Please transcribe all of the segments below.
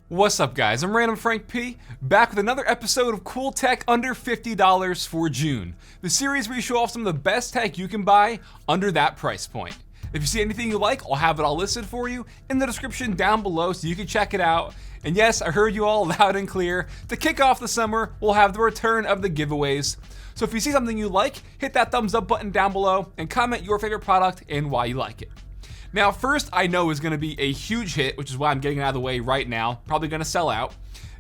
What's up guys, I'm Random Frank P, back with another episode of Cool Tech Under $50 for June, the series where you show off some of the best tech you can buy under that price point. If you see anything you like, I'll have it all listed for you in the description down below so you can check it out. And yes, I heard you all loud and clear. To kick off the summer, we'll have the return of the giveaways. So if you see something you like, hit that thumbs up button down below and comment your favorite product and why you like it. Now, first I know is going to be a huge hit, which is why I'm getting it out of the way right now. Probably going to sell out.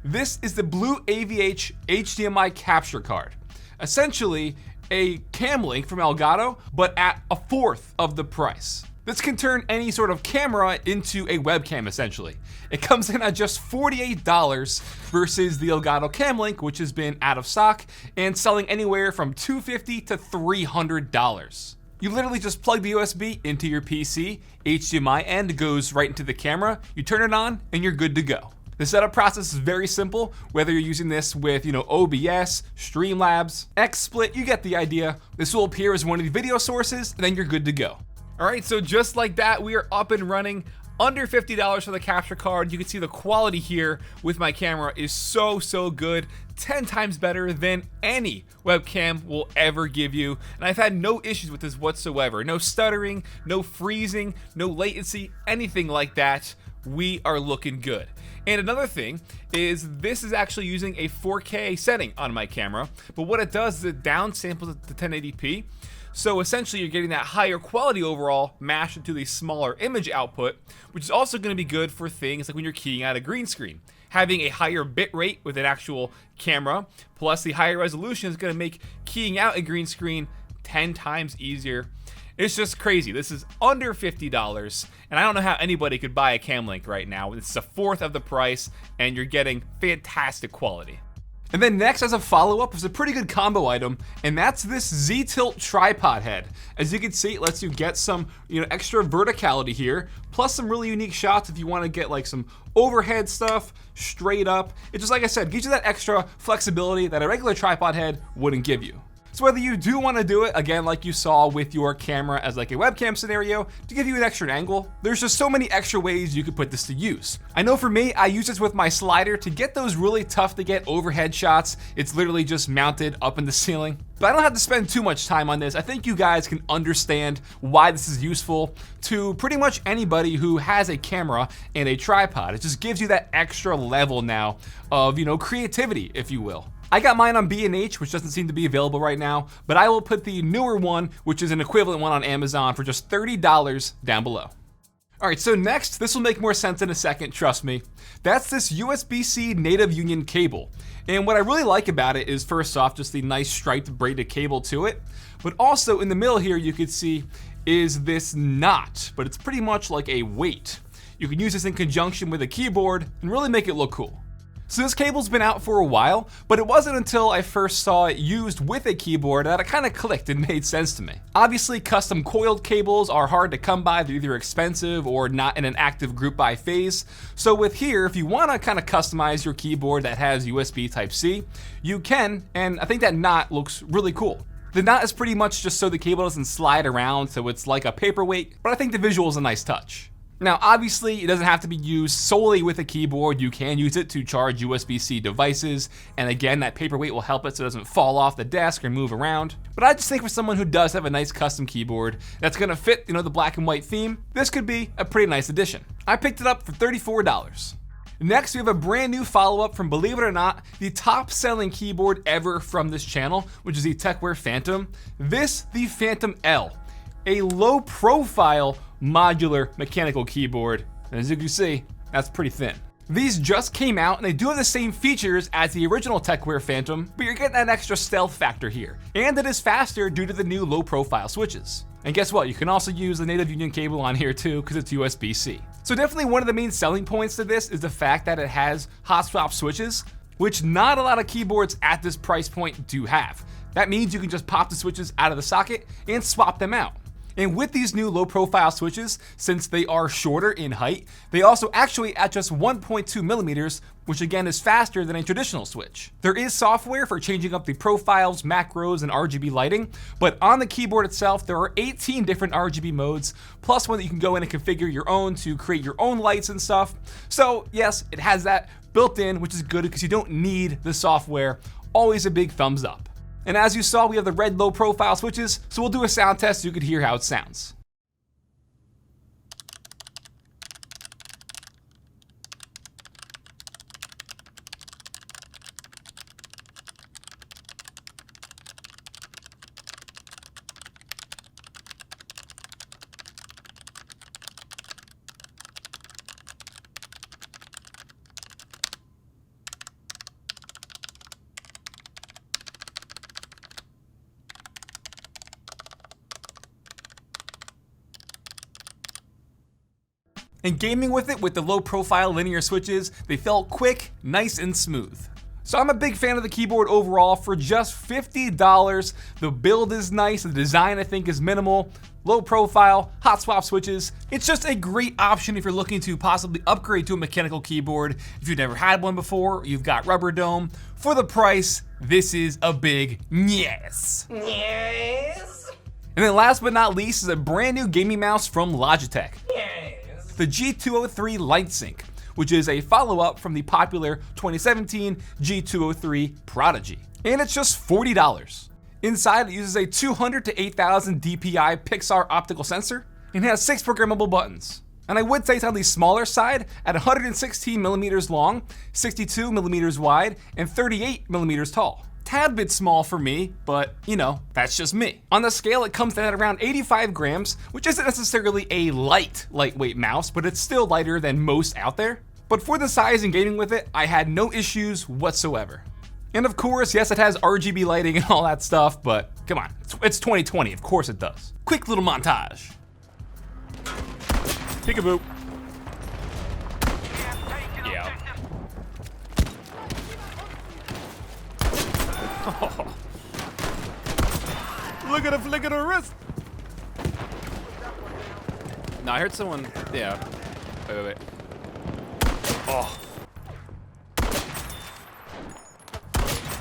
This is the Blue AVH HDMI capture card. Essentially, a cam link from Elgato, but at a fourth of the price. This can turn any sort of camera into a webcam, essentially. It comes in at just $48 versus the Elgato Cam Link, which has been out of stock and selling anywhere from $250 to $300. You literally just plug the USB into your PC, HDMI end goes right into the camera, you turn it on, and you're good to go. The setup process is very simple, whether you're using this with, OBS, Streamlabs, XSplit, you get the idea. This will appear as one of the video sources, and then you're good to go. All right, so just like that, we are up and running. Under $50 for the capture card. You can see the quality here with my camera is so good. 10 times better than any webcam will ever give you. And I've had no issues with this whatsoever. No stuttering, no freezing, no latency, anything like that. We are looking good. And another thing is this is actually using a 4K setting on my camera. But what it does is it downsamples it to 1080p. So essentially you're getting that higher quality overall mashed into the smaller image output, which is also going to be good for things like when you're keying out a green screen. Having a higher bit rate with an actual camera, plus the higher resolution is going to make keying out a green screen 10 times easier. It's just crazy. This is under $50, and I don't know how anybody could buy a Cam Link right now. It's a fourth of the price, and you're getting fantastic quality. And then next, as a follow-up, is a pretty good combo item, and that's this Z-Tilt tripod head. As you can see, it lets you get some, extra verticality here, plus some really unique shots if you want to get like some overhead stuff, straight up. It just, like I said, gives you that extra flexibility that a regular tripod head wouldn't give you. So whether you do want to do it, again, like you saw with your camera as like a webcam scenario, to give you an extra angle, there's just so many extra ways you could put this to use. I know for me, I use this with my slider to get those really tough to get overhead shots. It's literally just mounted up in the ceiling. But I don't have to spend too much time on this. I think you guys can understand why this is useful to pretty much anybody who has a camera and a tripod. It just gives you that extra level now of, creativity, if you will. I got mine on B&H, which doesn't seem to be available right now, but I will put the newer one, which is an equivalent one on Amazon, for just $30 down below. All right, so next, this will make more sense in a second, trust me. That's this USB-C native union cable. And what I really like about it is, first off, just the nice striped braided cable to it. But also in the middle here, you can see is this knot, but it's pretty much like a weight. You can use this in conjunction with a keyboard and really make it look cool. So this cable's been out for a while, but it wasn't until I first saw it used with a keyboard that it kind of clicked and made sense to me. Obviously, custom coiled cables are hard to come by. They're either expensive or not in an active group buy phase. So with here, if you want to kind of customize your keyboard that has USB Type-C, you can, and I think that knot looks really cool. The knot is pretty much just so the cable doesn't slide around, so it's like a paperweight, but I think the visual is a nice touch. Now, obviously, it doesn't have to be used solely with a keyboard. You can use it to charge USB-C devices. And again, that paperweight will help it so it doesn't fall off the desk or move around. But I just think for someone who does have a nice custom keyboard that's gonna fit, the black and white theme, this could be a pretty nice addition. I picked it up for $34. Next, we have a brand new follow-up from, believe it or not, the top-selling keyboard ever from this channel, which is the Tecware Phantom. The Phantom L, a low-profile modular mechanical keyboard. And as you can see, that's pretty thin. These just came out and they do have the same features as the original Tecware Phantom, but you're getting that extra stealth factor here. And it is faster due to the new low profile switches. And guess what? You can also use the native union cable on here too, because it's USB-C. So definitely one of the main selling points to this is the fact that it has hot swap switches, which not a lot of keyboards at this price point do have. That means you can just pop the switches out of the socket and swap them out. And with these new low profile switches, since they are shorter in height, they also actuate at just 1.2 millimeters, which again is faster than a traditional switch. There is software for changing up the profiles, macros, and RGB lighting, but on the keyboard itself, there are 18 different RGB modes, plus one that you can go in and configure your own to create your own lights and stuff. So yes, it has that built in, which is good because you don't need the software. Always a big thumbs up. And as you saw, we have the red low profile switches, so we'll do a sound test so you can hear how it sounds. And gaming with it with the low profile linear switches, they felt quick, nice, and smooth. So I'm a big fan of the keyboard overall for just $50. The build is nice, the design I think is minimal, low profile, hot swap switches. It's just a great option if you're looking to possibly upgrade to a mechanical keyboard. If you've never had one before, you've got rubber dome. For the price, this is a big yes. Yes. And then last but not least is a brand new gaming mouse from Logitech. The G203 LightSync, which is a follow-up from the popular 2017 G203 Prodigy. And it's just $40. Inside, it uses a 200 to 8000 DPI Pixar optical sensor and has 6 programmable buttons. And I would say it's on the smaller side at 116 millimeters long, 62 millimeters wide, and 38 millimeters tall. Tad bit small for me, but you know, that's just me. On the scale, it comes in at around 85 grams, which isn't necessarily a lightweight mouse, but it's still lighter than most out there. But for the size and gaming with it, I had no issues whatsoever. And of course, yes, it has RGB lighting and all that stuff, but come on, it's 2020, of course it does. Quick little montage. Peekaboo. Yeah. Oh. Look at the flick of the wrist. No, I heard someone. Yeah. Wait. Oh.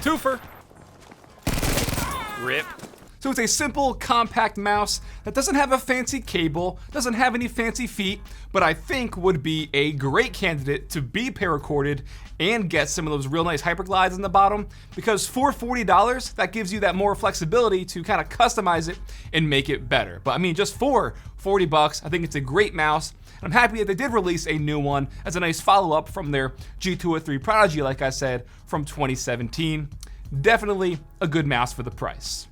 Twofer. Rip. So it's a simple, compact mouse that doesn't have a fancy cable, doesn't have any fancy feet, but I think would be a great candidate to be paracorded and get some of those real nice hyperglides in the bottom, because for $40, that gives you that more flexibility to kind of customize it and make it better. But I mean, just for $40, I think it's a great mouse. I'm happy that they did release a new one as a nice follow-up from their G203 Prodigy, like I said, from 2017. Definitely a good mouse for the price.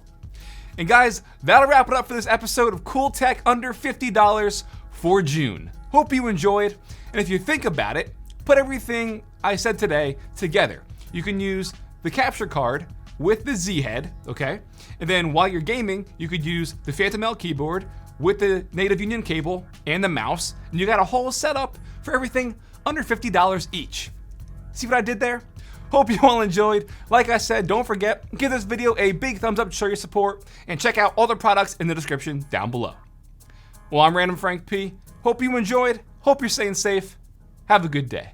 And guys, that'll wrap it up for this episode of Cool Tech under $50 for June. Hope you enjoyed, and if you think about it, put everything I said today together. You can use the capture card with the Z head, okay? And then while you're gaming, you could use the Phantom L keyboard with the native Union cable and the mouse, and you got a whole setup for everything under $50 each. See what I did there? Hope you all enjoyed. Like I said, don't forget, give this video a big thumbs up to show your support, and check out all the products in the description down below. Well, I'm Random Frank P. Hope you enjoyed. Hope you're staying safe. Have a good day.